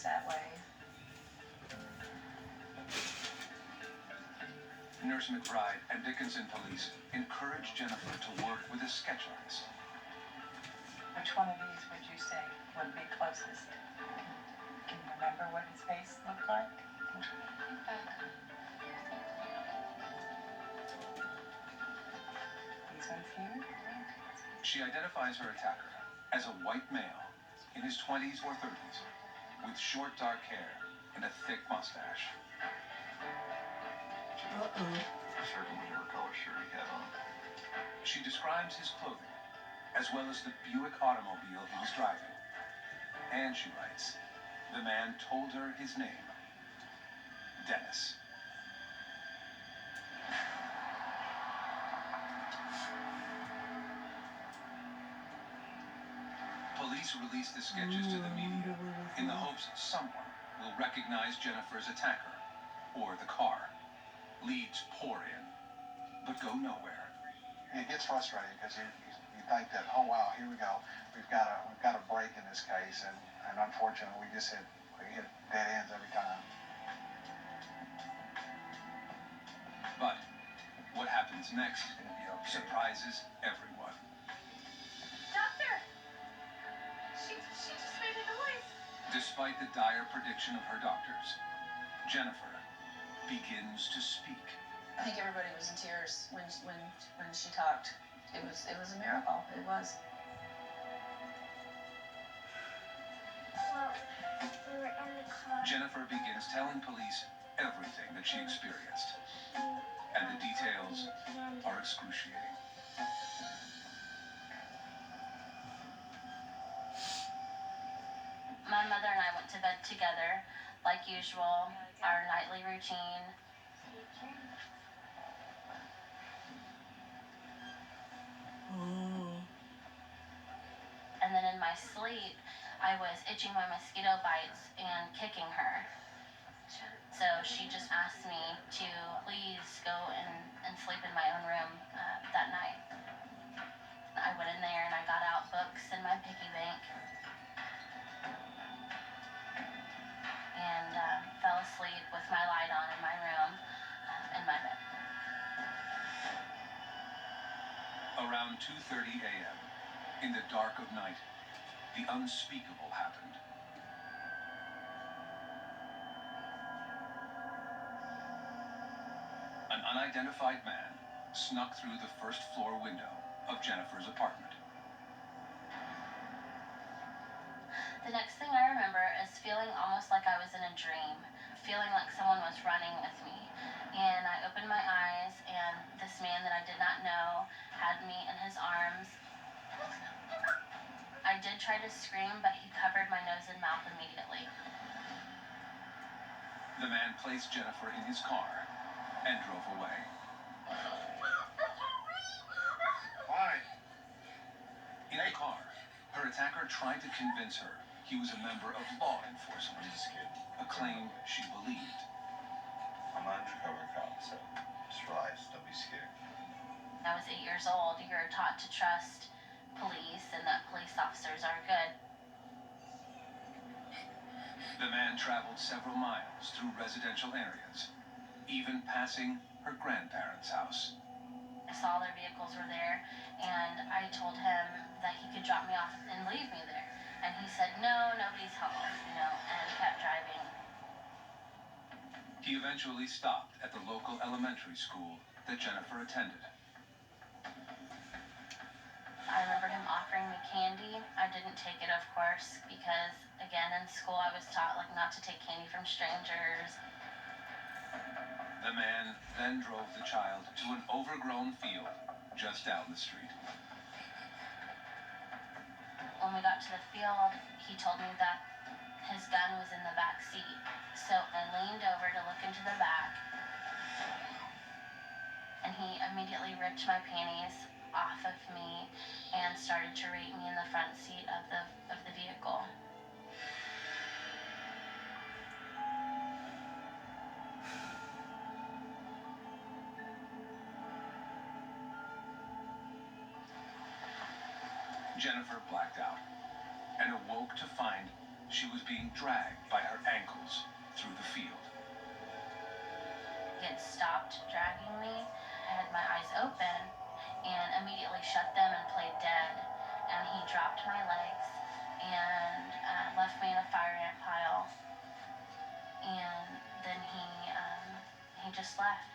that way. Nurse McBride and Dickinson police encouraged Jennifer to work with a sketch artist. Which one of these would you say would be closest? Can you remember what his face looked like? These ones here? She identifies her attacker as a white male in his 20s or 30s with short dark hair and a thick mustache. Certainly whatever color shirt he had on. She describes his clothing as well as the Buick automobile he was driving. And she writes, the man told her his name, Dennis. Police released the sketches to the media in the hopes someone will recognize Jennifer's attacker or the car. Leads pour in, but go nowhere. It gets frustrating because you think that, oh wow, here we go, we've got a break in this case, and unfortunately we hit dead ends every time. But what happens next surprises everyone. Doctor! She just made a noise. Despite the dire prediction of her doctors, Jennifer begins to speak. I think everybody was in tears when she talked. It was a miracle. It was. Well, we were in the car. Jennifer begins telling police everything that she experienced, and the details are excruciating. My mother and I went to bed together, like usual, our nightly routine. And then in my sleep, I was itching my mosquito bites and kicking her. So she just asked me to please go and sleep in my own room that night. I went in there and I got out books in my piggy bank and fell asleep with my light on in my room, in my bed. Around 2:30 a.m., in the dark of night, the unspeakable happened. An unidentified man snuck through the first floor window of Jennifer's apartment. The next thing I remember is feeling almost like I was in a dream, feeling like someone was running with me. And I opened my eyes, and this man that I did not know had me in his arms. I did try to scream, but he covered my nose and mouth immediately. The man placed Jennifer in his car and drove away. Why? In the car, her attacker tried to convince her he was a member of law enforcement, a claim she believed. I'm an undercover cop, so just relax, don't be scared. I was 8 years old. You're taught to trust police and that police officers are good. The man traveled several miles through residential areas, even passing her grandparents' house. I saw their vehicles were there, and I told him that he could drop me off and leave me there. And he said, no, nobody's home, and kept driving. He eventually stopped at the local elementary school that Jennifer attended. I remember him offering me candy. I didn't take it, of course, because, again, in school I was taught, not to take candy from strangers. The man then drove the child to an overgrown field just down the street. When we got to the field, he told me that his gun was in the back seat. So I leaned over to look into the back, and he immediately ripped my panties off of me and started to rape me in the front seat of the vehicle. Jennifer blacked out and awoke to find she was being dragged by her ankles through the field. He had stopped dragging me. I had my eyes open and immediately shut them and played dead. And he dropped my legs and left me in a fire ant pile. And then he just left.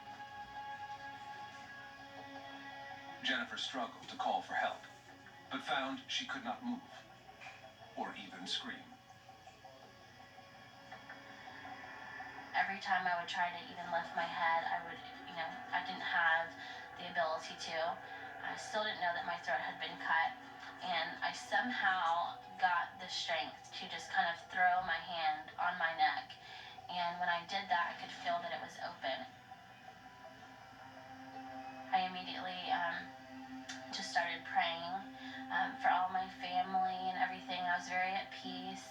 Jennifer struggled to call for help, but found she could not move or even scream. Every time I would try to even lift my head, I didn't have the ability to. I still didn't know that my throat had been cut. And I somehow got the strength to just kind of throw my hand on my neck. And when I did that, I could feel that it was open. I immediately just started praying for all my family and everything. I was very at peace.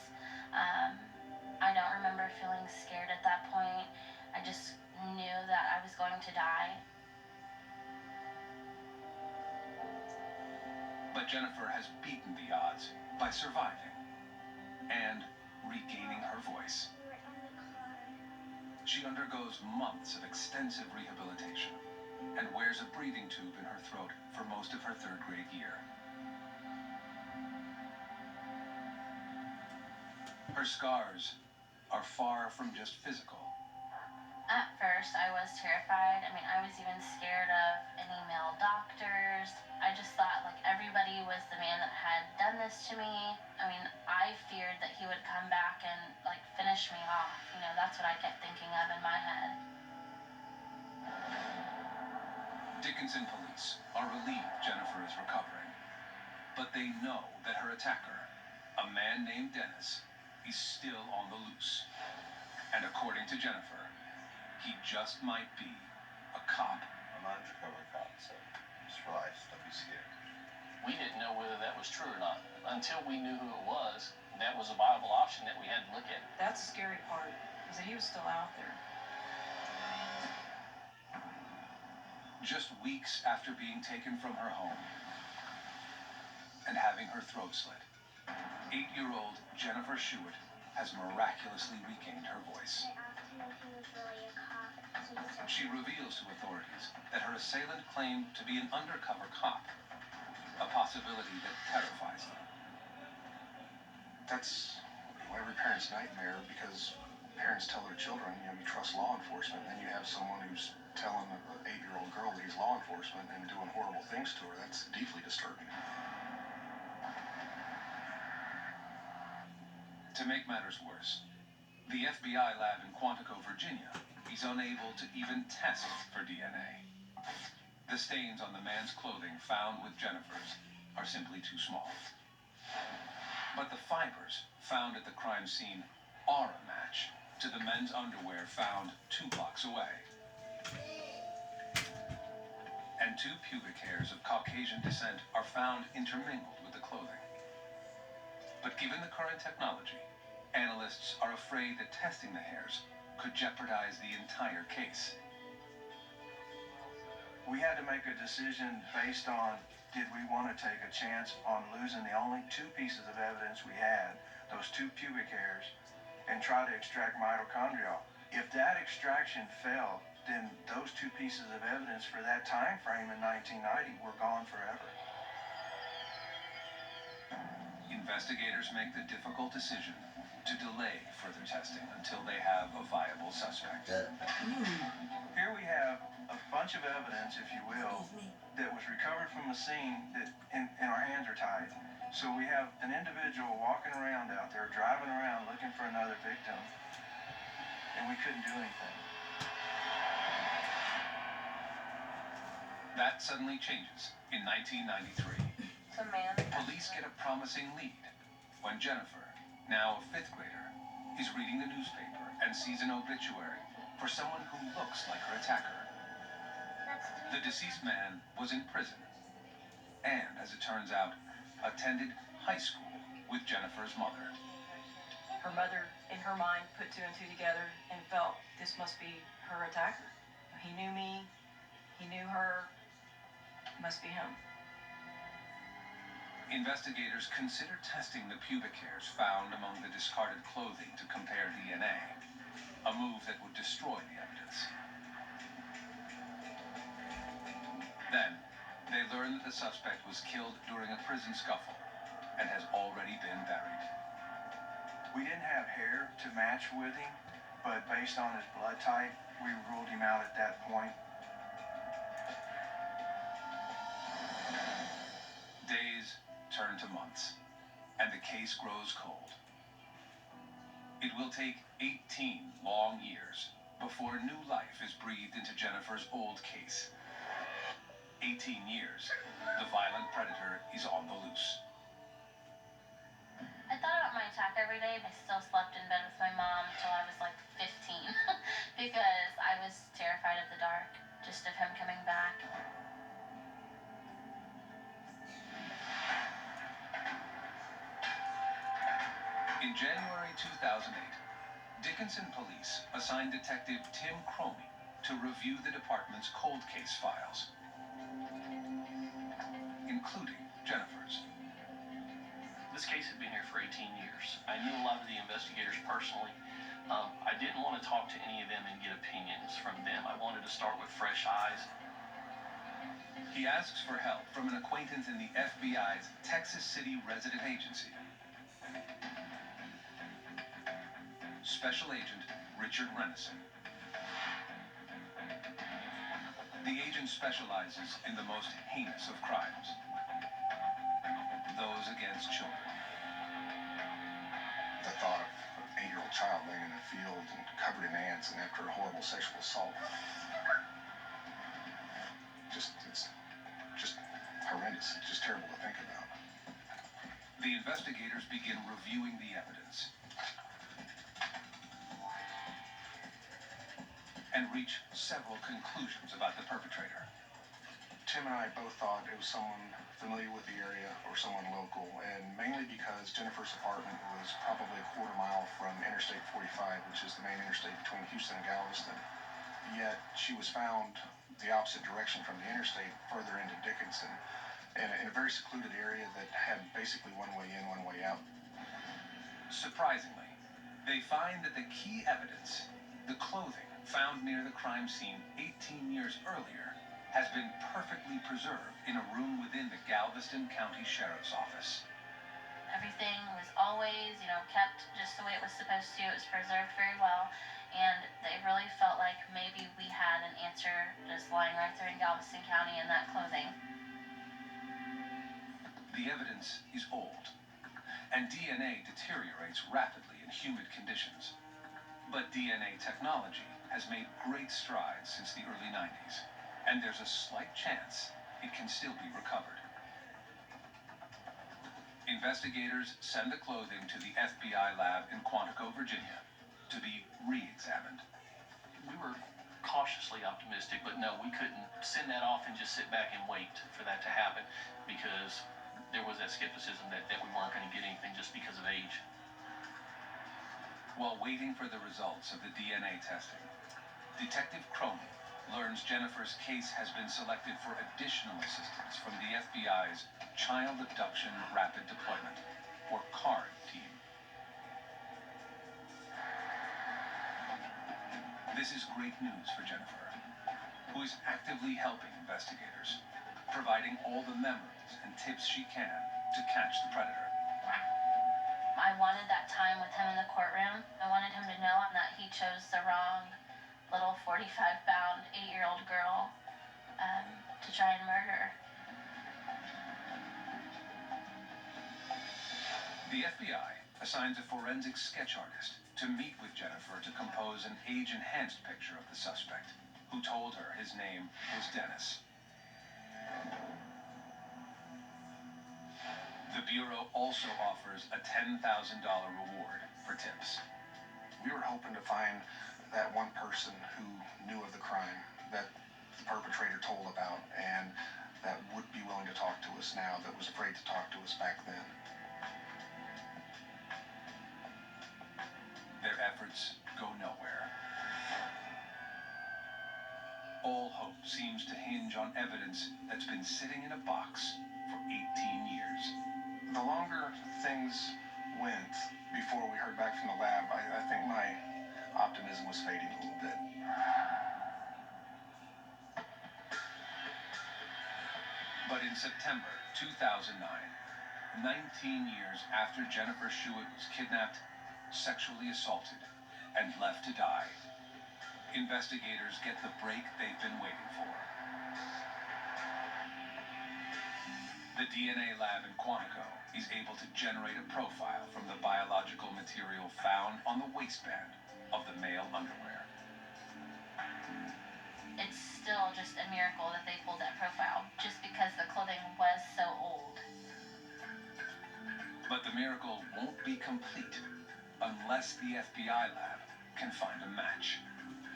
I don't remember feeling scared at that point. I just knew that I was going to die. But Jennifer has beaten the odds by surviving and regaining her voice. We were in the car. She undergoes months of extensive rehabilitation and wears a breathing tube in her throat for most of her third grade year. Her scars are far from just physical. At first, I was terrified. I was even scared of any male doctors. I just thought, everybody was the man that had done this to me. I feared that he would come back and, finish me off. That's what I kept thinking of in my head. Dickinson police are relieved Jennifer is recovering, but they know that her attacker, a man named Dennis, is still on the loose. And according to Jennifer, he just might be a cop. I'm an undercover cop, so just relax, don't be scared. We didn't know whether that was true or not. Until we knew who it was, that was a viable option that we had to look at. That's the scary part, is that he was still out there. Just weeks after being taken from her home and having her throat slit, 8-year-old Jennifer Schuett has miraculously regained her voice. I asked him if he was really a cop, so he said She reveals to authorities that her assailant claimed to be an undercover cop, a possibility that terrifies them. That's every parent's nightmare, because parents tell their children, you trust law enforcement, and then you have someone who's telling an 8-year-old girl that he's law enforcement and doing horrible things to her. That's deeply disturbing. To make matters worse, the FBI lab in Quantico, Virginia, is unable to even test for DNA. The stains on the man's clothing found with Jennifer's are simply too small. But the fibers found at the crime scene are a match to the men's underwear found 2 blocks away. And 2 pubic hairs of Caucasian descent are found intermingled with the clothing. But given the current technology, analysts are afraid that testing the hairs could jeopardize the entire case. We had to make a decision based on, did we want to take a chance on losing the only 2 pieces of evidence we had, those 2 pubic hairs, and try to extract mitochondrial. If that extraction failed, then those 2 pieces of evidence for that time frame in 1990 were gone forever. Investigators make the difficult decision to delay further testing until they have a viable suspect. Here we have a bunch of evidence, if you will, that was recovered from the scene that and our hands are tied. So we have an individual walking around out there, driving around looking for another victim, and we couldn't do anything. That suddenly changes in 1993. Police get a promising lead when Jennifer, now a 5th grader, is reading the newspaper and sees an obituary for someone who looks like her attacker. The deceased man was in prison and, as it turns out, attended high school with Jennifer's mother. Her mother, in her mind, put 2 and 2 together and felt this must be her attacker. He knew me, he knew her, must be him. Investigators consider testing the pubic hairs found among the discarded clothing to compare DNA, a move that would destroy the evidence. Then, they learn that the suspect was killed during a prison scuffle and has already been buried. We didn't have hair to match with him, but based on his blood type, we ruled him out at that point. Days turn to months, and the case grows cold. It will take 18 long years before new life is breathed into Jennifer's old case. 18 years, the violent predator is on the loose. I thought about my attack every day, but I still slept in bed with my mom until I was like 15 because I was terrified of the dark, just of him coming back. In January 2008, Dickinson police assigned Detective Tim Cromie to review the department's cold case files, including Jennifer's. This case had been here for 18 years. I knew a lot of the investigators personally. I didn't want to talk to any of them and get opinions from them. I wanted to start with fresh eyes. He asks for help from an acquaintance in the FBI's Texas City Resident Agency. Special Agent Richard Renison. The agent specializes in the most heinous of crimes, those against children. The thought of an 8-year-old child laying in a field and covered in ants and after a horrible sexual assault. It's just horrendous. It's just terrible to think about. The investigators begin reviewing the evidence and reach several conclusions about the perpetrator. Tim and I both thought it was someone familiar with the area or someone local, and mainly because Jennifer's apartment was probably a quarter mile from Interstate 45, which is the main interstate between Houston and Galveston. Yet she was found the opposite direction from the interstate, further into Dickinson, and in a very secluded area that had basically one way in, one way out. Surprisingly, they find that the key evidence, the clothing found near the crime scene 18 years earlier, has been perfectly preserved in a room within the Galveston County Sheriff's Office. Everything was always, kept just the way it was supposed to. It was preserved very well, and they really felt like maybe we had an answer just lying right there in Galveston County in that clothing. The evidence is old, and DNA deteriorates rapidly in humid conditions. But DNA technology has made great strides since the early 90s, and there's a slight chance it can still be recovered. Investigators send the clothing to the FBI lab in Quantico, Virginia, to be re-examined. We were cautiously optimistic, but no, we couldn't send that off and just sit back and wait for that to happen because there was that skepticism that we weren't going to get anything just because of age. While waiting for the results of the DNA testing, Detective Cromie learns Jennifer's case has been selected for additional assistance from the FBI's Child Abduction Rapid Deployment, or CARD team. This is great news for Jennifer, who is actively helping investigators, providing all the memories and tips she can to catch the predator. I wanted that time with him in the courtroom. I wanted him to know that he chose the wrong little 45-pound, 8-year-old girl to try and murder. The FBI assigns a forensic sketch artist to meet with Jennifer to compose an age-enhanced picture of the suspect, who told her his name was Dennis. The Bureau also offers a $10,000 reward for tips. We were hoping to find that one person who knew of the crime that the perpetrator told about and that would be willing to talk to us now, that was afraid to talk to us back then. Their efforts go nowhere. All hope seems to hinge on evidence that's been sitting in a box for 18 years. The longer things went before we heard back from the lab, I think my optimism was fading a little bit. But in September 2009, 19 years after Jennifer Schuett was kidnapped, sexually assaulted, and left to die, investigators get the break they've been waiting for. The DNA lab in Quantico is able to generate a profile from the biological material found on the waistband of the male underwear. It's still just a miracle that they pulled that profile, just because the clothing was so old. But the miracle won't be complete unless the FBI lab can find a match.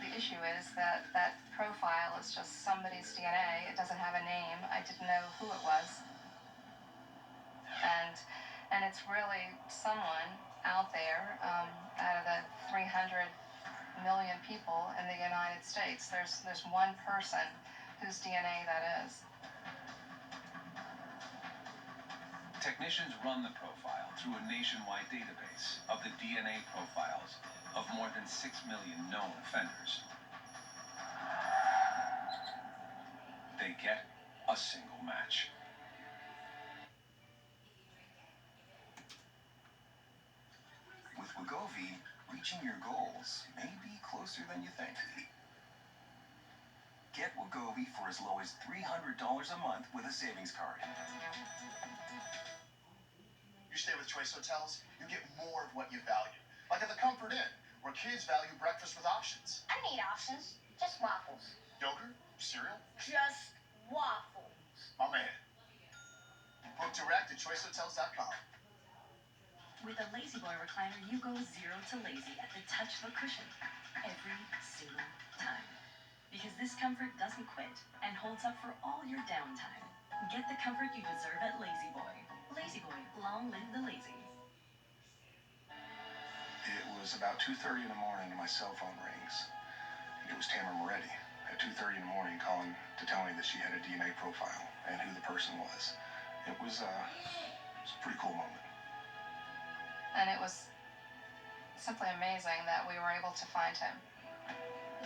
The issue is that that profile is just somebody's DNA. It doesn't have a name. I didn't know who it was. And it's really someone out there, out of the 300 million people in the United States, there's one person whose DNA that is. Technicians run the profile through a nationwide database of the DNA profiles of more than 6 million known offenders. They get a single match. With Wegovy, reaching your goals may be closer than you think. Get Wegovy for as low as $300 a month with a savings card. You stay with Choice Hotels, you get more of what you value. Like at the Comfort Inn, where kids value breakfast with options. I don't need options, just waffles. Yogurt? Cereal? Just waffles. My man. Book direct at choicehotels.com. With a Lazy Boy recliner, you go 0 to lazy at the touch of a cushion every single time. Because this comfort doesn't quit and holds up for all your downtime. Get the comfort you deserve at Lazy Boy. Lazy Boy, long live the lazy. It was about 2:30 in the morning and my cell phone rings. It was Tamara Moretti at 2:30 in the morning calling to tell me that she had a DNA profile and who the person was. It was a pretty cool moment. And it was simply amazing that we were able to find him.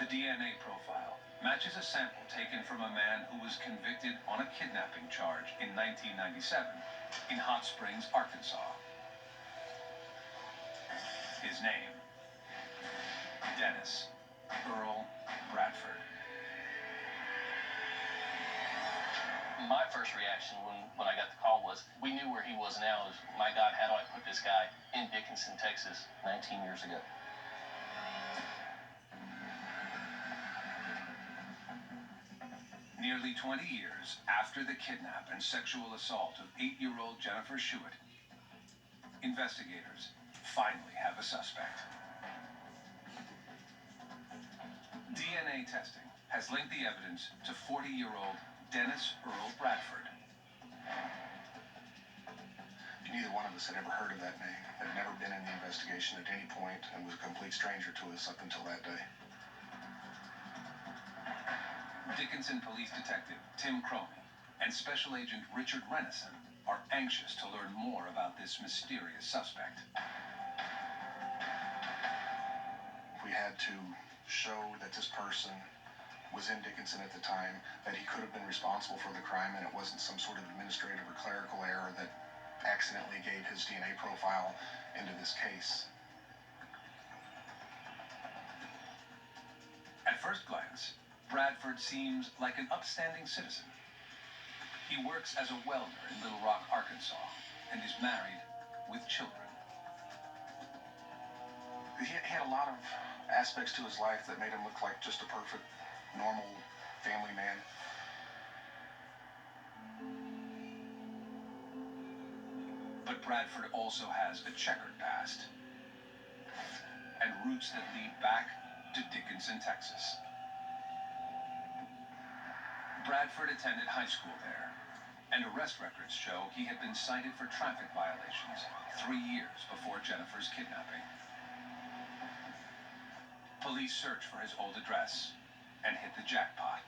The DNA profile matches a sample taken from a man who was convicted on a kidnapping charge in 1997 in Hot Springs, Arkansas. His name, Dennis Earl Bradford. My first reaction when I got the call was, we knew where he was now. Is, my God, how do I put this guy in Dickinson, Texas, 19 years ago? Nearly 20 years after the kidnap and sexual assault of 8-year-old Jennifer Schuett, investigators finally have a suspect. DNA testing has linked the evidence to 40-year-old Dennis Earl Bradford. Neither one of us had ever heard of that name, had never been in the investigation at any point, and was a complete stranger to us up until that day. Dickinson Police Detective Tim Cromie and Special Agent Richard Renison are anxious to learn more about this mysterious suspect. We had to show that this person was in Dickinson at the time, that he could have been responsible for the crime, and it wasn't some sort of administrative or clerical error that accidentally gave his DNA profile into this case. At first glance, Bradford seems like an upstanding citizen. He works as a welder in Little Rock, Arkansas, and is married with children. He had a lot of aspects to his life that made him look like just a perfect, normal family man. But Bradford also has a checkered past and roots that lead back to Dickinson, Texas. Bradford attended high school there, and arrest records show he had been cited for traffic violations 3 years before Jennifer's kidnapping. Police searched for his old address and hit the jackpot.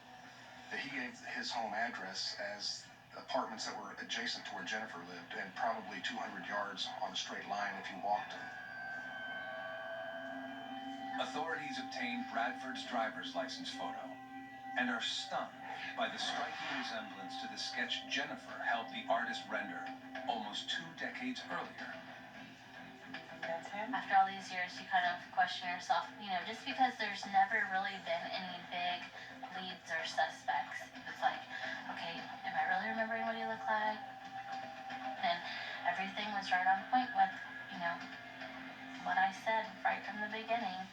He gave his home address as apartments that were adjacent to where Jennifer lived, and probably 200 yards on a straight line if you walked them. Authorities obtained Bradford's driver's license photo and are stunned by the striking resemblance to the sketch Jennifer helped the artist render almost 2 decades earlier. That's him? After all these years, you kind of question yourself, you know, just because there's never really been any big leads or suspects. It's like, okay, am I really remembering what he looked like? And everything was right on point with, you know, what I said right from the beginning.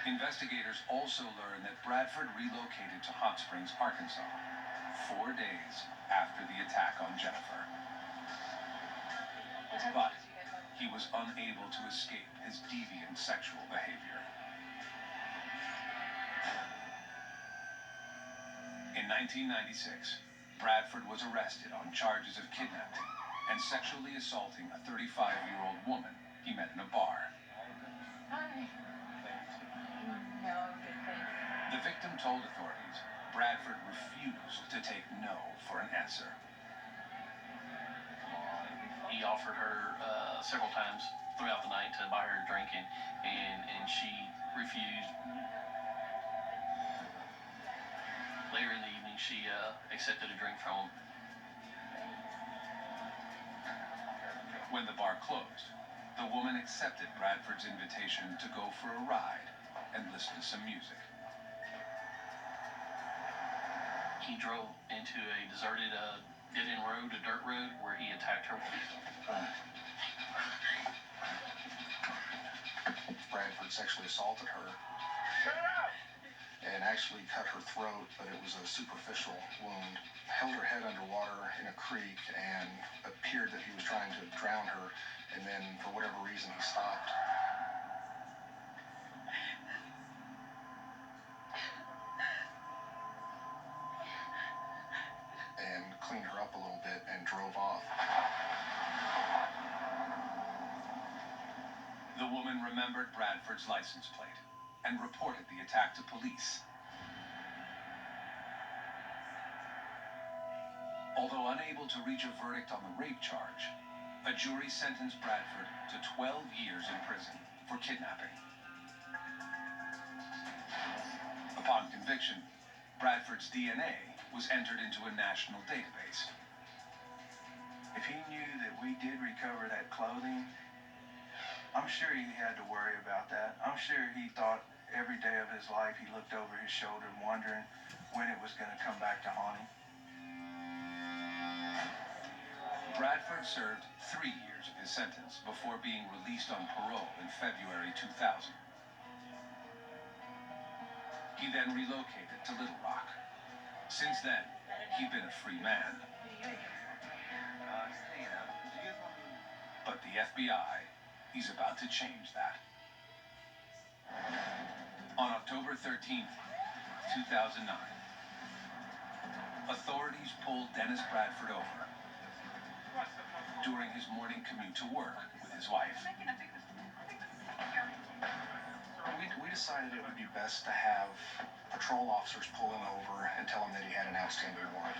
Investigators also learned that Bradford relocated to Hot Springs, Arkansas, 4 days after the attack on Jennifer. But he was unable to escape his deviant sexual behavior. In 1996, Bradford was arrested on charges of kidnapping and sexually assaulting a 35-year-old woman he met in a bar. The victim told authorities Bradford refused to take no for an answer. He offered her several times throughout the night to buy her a drink, and she refused. Later in the evening, she accepted a drink from him. When the bar closed, the woman accepted Bradford's invitation to go for a ride and listen to some music. He drove into a deserted dead-end road, a dirt road, where he attacked her. Bradford sexually assaulted her and actually cut her throat, but it was a superficial wound. Held her head underwater in a creek and appeared that he was trying to drown her, and then for whatever reason he stopped. And cleaned her up a little bit and drove off. The woman remembered Bradford's license plate and reported the attack to police. Although unable to reach a verdict on the rape charge, a jury sentenced Bradford to 12 years in prison for kidnapping. Upon conviction, Bradford's DNA was entered into a national database. If he knew that we did recover that clothing, I'm sure he had to worry about that. I'm sure he thought every day of his life he looked over his shoulder wondering when it was going to come back to haunt him. Bradford served 3 years of his sentence before being released on parole in February 2000. He then relocated to Little Rock. Since then, he'd been a free man. But the FBI is about to change that. On October 13th, 2009, authorities pulled Dennis Bradford over during his morning commute to work with his wife. We decided it would be best to have patrol officers pull him over and tell him that he had an outstanding warrant.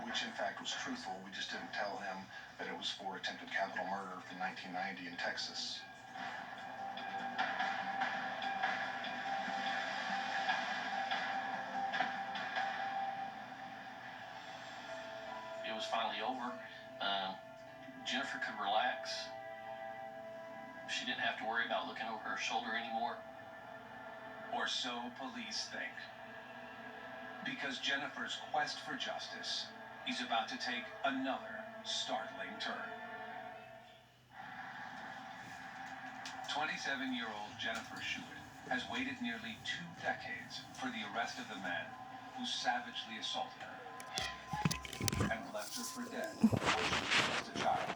Which in fact was truthful, we just didn't tell him that it was for attempted capital murder from 1990 in Texas. It was finally over. Jennifer could relax. She didn't have to worry about looking over her shoulder anymore. Or so police think. Because Jennifer's quest for justice is about to take another startling turn. 27-year-old Jennifer Schuett has waited nearly 2 decades for the arrest of the man who savagely assaulted her and left her for dead before she was just a child.